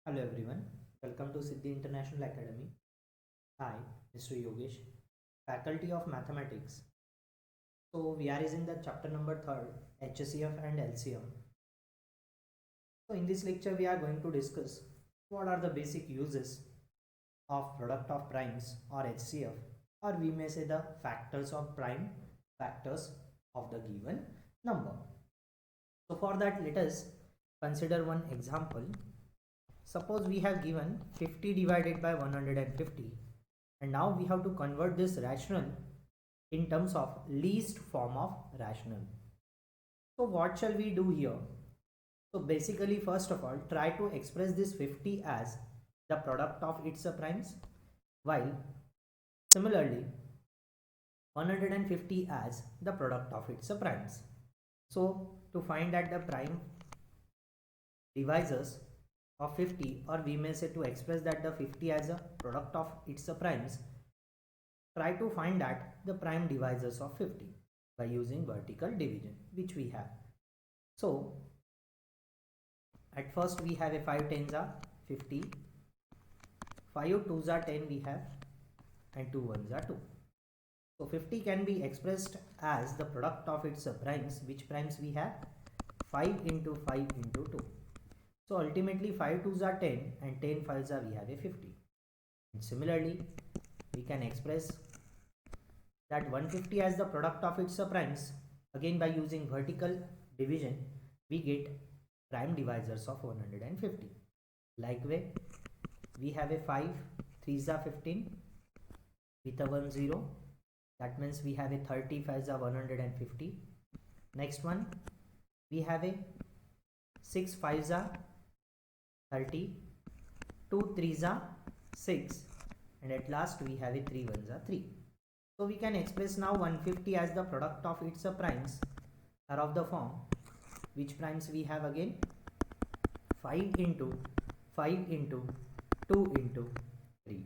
Hello everyone, welcome to Siddhi International Academy. Hi, Mr. Yogesh, Faculty of Mathematics. So we are in the chapter number 3rd, HCF and LCM. So in this lecture we are going to discuss what are the basic uses of product of primes or HCF, or we may say the factors of prime factors of the given number. So for that let us consider one example. Suppose we have given 50 divided by 150, and now we have to convert this rational in terms of least form of rational. So what shall we do here? So basically, first of all, try to express this 50 as the product of its primes, while similarly 150 as the product of its primes. So to find that the prime divisors of 50, or we may say to express that the 50 as a product of its primes, try to find that the prime divisors of 50 by using vertical division, which we have. So at first we have a 5 tens are 50, 5 twos are 10 we have, and 2 ones are 2. So 50 can be expressed as the product of its primes. Which primes we have? 5 into 5 into 2. So ultimately 5 twos are 10 and 10 fives are we have a 50. And similarly we can express that 150 as the product of its primes. Again, by using vertical division we get prime divisors of 150. Likewise, we have a 5 3s are 15 with a 1 0. That means we have a 30 5s are 150. Next one, we have a 6 5s are 30, 2 3s are 6, and at last we have a 3 1s are 3. So we can express now 150 as the product of its primes are of the form. Which primes we have again? 5 into 5 into 2 into 3.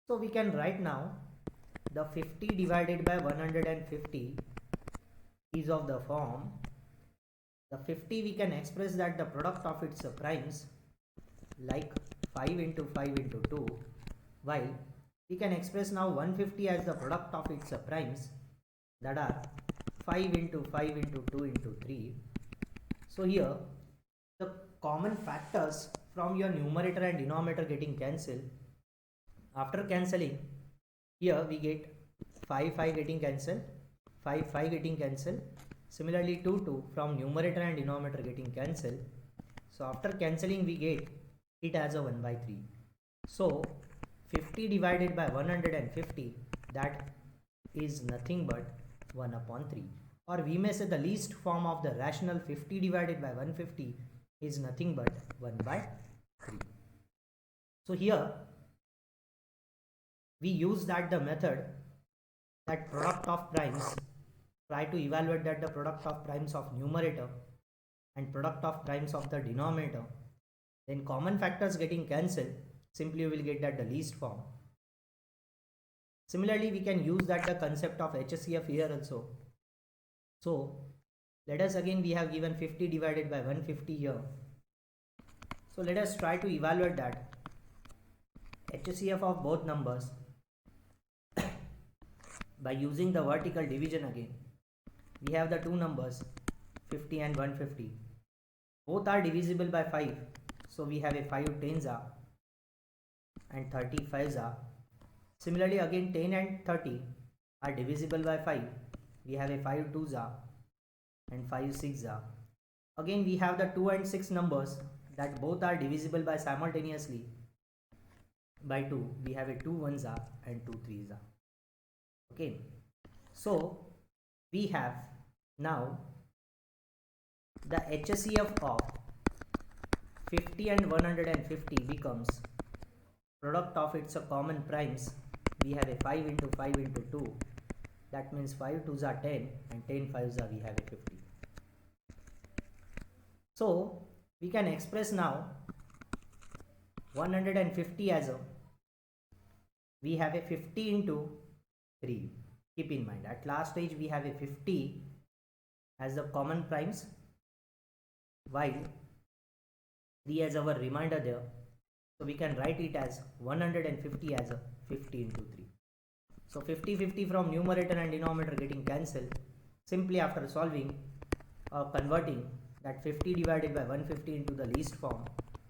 So we can write now the 50 divided by 150 is of the form. The 50 we can express that the product of its primes, like 5 into 5 into 2, while we can express now 150 as the product of its primes, that are 5 into 5 into 2 into 3. So here the common factors from your numerator and denominator getting cancelled. After cancelling, here we get 5 5 getting cancelled, 5 5 getting cancelled. Similarly 2 2 from numerator and denominator getting cancelled. So after cancelling we get it as a 1 by 3. So 50 divided by 150, that is nothing but 1 upon 3, or we may say the least form of the rational 50 divided by 150 is nothing but 1 by 3. So here we use that the method that product of primes, try to evaluate that the product of primes of numerator and product of primes of the denominator, then common factors getting cancelled, simply you will get that the least form. Similarly we can use that the concept of HCF here also. So let us again, we have given 50 divided by 150 here. So let us try to evaluate that HCF of both numbers by using the vertical division again. We have the two numbers 50 and 150. Both are divisible by 5. So we have a 5 tens are and 30 fives are. Similarly again 10 and 30 are divisible by 5. We have a 5 twos are and 5 6 are. Again we have the 2 and 6 numbers that both are divisible by simultaneously by 2. We have a 2 ones are and 2 threes are. Okay, so we have now the HCF of 50 and 150 becomes product of its common primes. We have a 5 into 5 into 2, that means 5 twos are 10 and 10 fives are we have a 50. So we can express now 150 as a, we have a 50 into 3. Keep in mind at last stage we have a 50 as the common primes, while 3 as our reminder there. So we can write it as 150 as a 50 into 3. So 50 from numerator and denominator getting cancelled. Simply after solving or converting that 50 divided by 150 into the least form,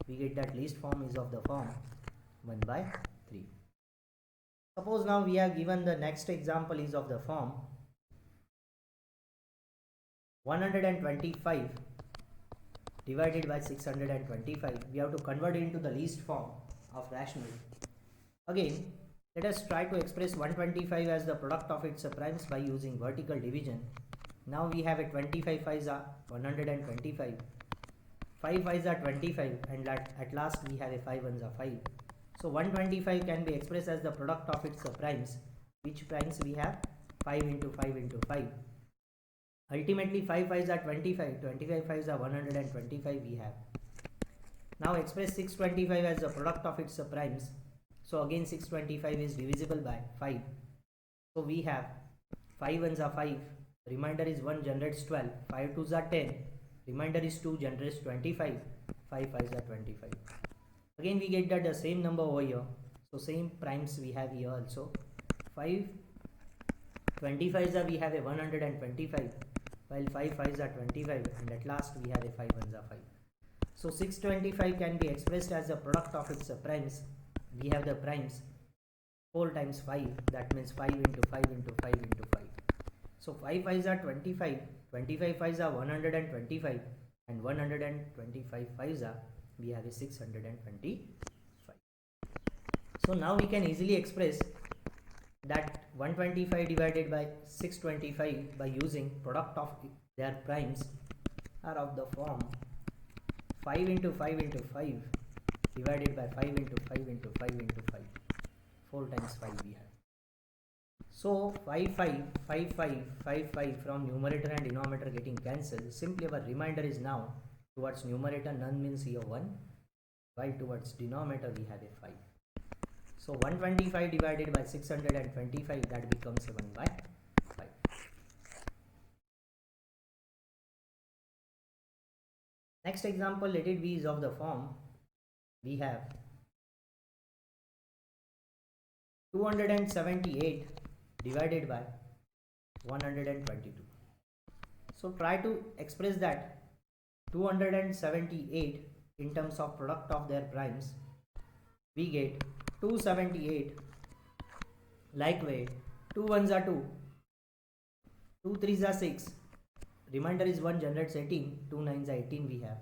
we get that least form is of the form 1 by 3. Suppose now we are given the next example is of the form 125 divided by 625. We have to convert it into the least form of rational. Again, let us try to express 125 as the product of its primes by using vertical division. Now we have a 25 5s are 125, 5 5s are 25, and at last we have a 5 1s are 5. So 125 can be expressed as the product of its primes. Which primes we have? 5 into 5 into 5. Ultimately 5 5s are 25, 25 5s are 125 we have. Now express 625 as the product of its primes. So again 625 is divisible by 5. So we have 5 1s are 5, remainder is 1 generates 12, 5 2s are 10, remainder is 2 generates 25, 5 5s are 25. Again we get that the same number over here. So same primes we have here also. 5 25s are we have a 125, while 5 5s are 25, and at last we have a 5 1s are 5. So 625 can be expressed as the product of its primes. We have the primes 4 times 5, that means 5 into 5 into 5 into 5. So 5 5s are 25, 25 5s are 125, and 125 5s are we have a 625. So now we can easily express that 125 divided by 625 by using product of their primes are of the form 5 into 5 into 5 divided by 5 into 5 into 5 into 5. 4 times 5 we have. So 5 5 5 5 5 5 from numerator and denominator getting cancelled. Simply our remainder is now towards numerator none means here 1, while towards denominator we have a 5. So 125 divided by 625, that becomes 1 by 5. Next example, let it be is of the form we have 278 divided by 122. So try to express that 278 in terms of product of their primes. We get 278, likewise 2 1s are 2, 2 3s are 6, remainder is 1 generates 18, 2 9s are 18 we have.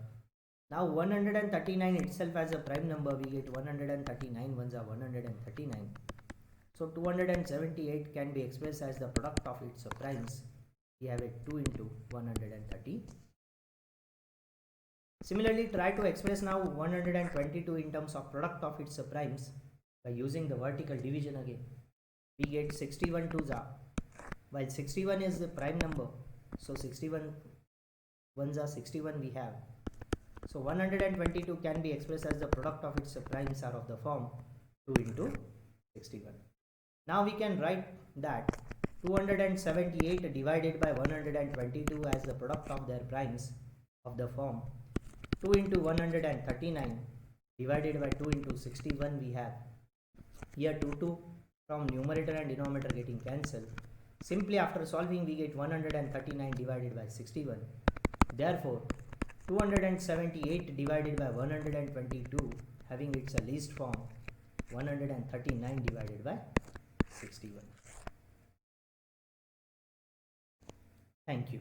Now 139 itself as a prime number, we get 139 1s are 139. So 278 can be expressed as the product of its primes. We have a 2 into 130. Similarly, try to express now 122 in terms of product of its primes by using the vertical division again. We get 61 2s are, while 61 is the prime number, so 61 1s are 61 we have. So 122 can be expressed as the product of its primes are of the form 2 into 61. Now we can write that 278 divided by 122 as the product of their primes of the form 2 into 139 divided by 2 into 61 we have. Here 2 from numerator and denominator getting cancelled. Simply after solving we get 139 divided by 61. Therefore 278 divided by 122 having its least form 139 divided by 61. Thank you.